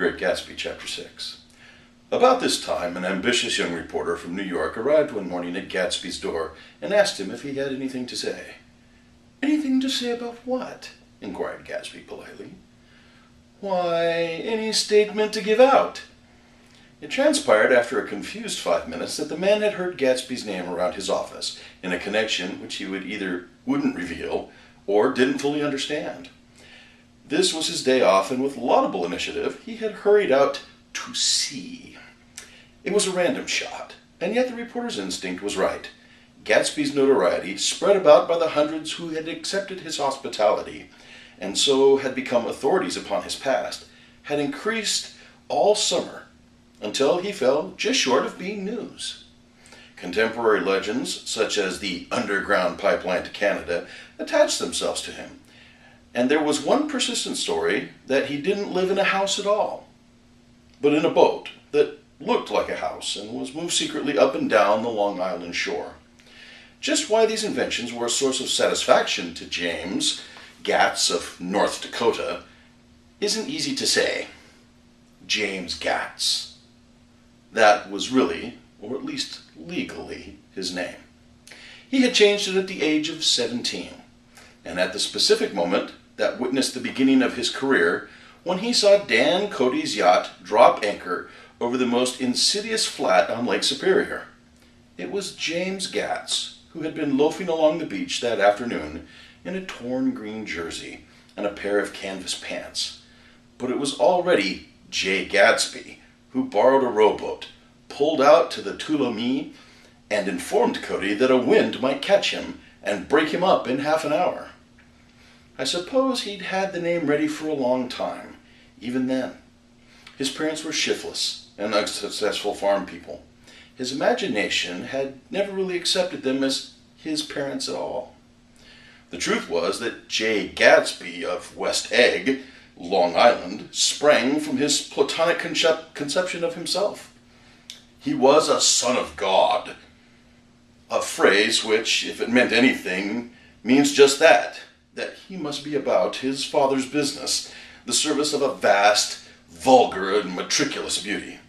Great Gatsby, Chapter 6. About this time, an ambitious young reporter from New York arrived one morning at Gatsby's door and asked him if he had anything to say. "Anything to say about what?" inquired Gatsby politely. "Why, any statement to give out." It transpired after a confused 5 minutes that the man had heard Gatsby's name around his office in a connection which he wouldn't reveal or didn't fully understand. This was his day off, and with laudable initiative, he had hurried out to see. It was a random shot, and yet the reporter's instinct was right. Gatsby's notoriety, spread about by the hundreds who had accepted his hospitality, and so had become authorities upon his past, had increased all summer, until he fell just short of being news. Contemporary legends, such as the underground pipeline to Canada, attached themselves to him, and there was one persistent story that he didn't live in a house at all, but in a boat that looked like a house and was moved secretly up and down the Long Island shore. Just why these inventions were a source of satisfaction to James Gatz of North Dakota isn't easy to say. James Gatz. That was really, or at least legally, his name. He had changed it at the age of 17, and at the specific moment that witnessed the beginning of his career, when he saw Dan Cody's yacht drop anchor over the most insidious flat on Lake Superior. It was James Gatz, who had been loafing along the beach that afternoon in a torn green jersey and a pair of canvas pants. But it was already J. Gatsby, who borrowed a rowboat, pulled out to the Tuolumne, and informed Cody that a wind might catch him and break him up in half an hour. I suppose he'd had the name ready for a long time, even then. His parents were shiftless and unsuccessful farm people. His imagination had never really accepted them as his parents at all. The truth was that J. Gatsby of West Egg, Long Island, sprang from his platonic conception of himself. He was a son of God, a phrase which, if it meant anything, means just that he must be about his father's business, the service of a vast, vulgar, and matriculous beauty.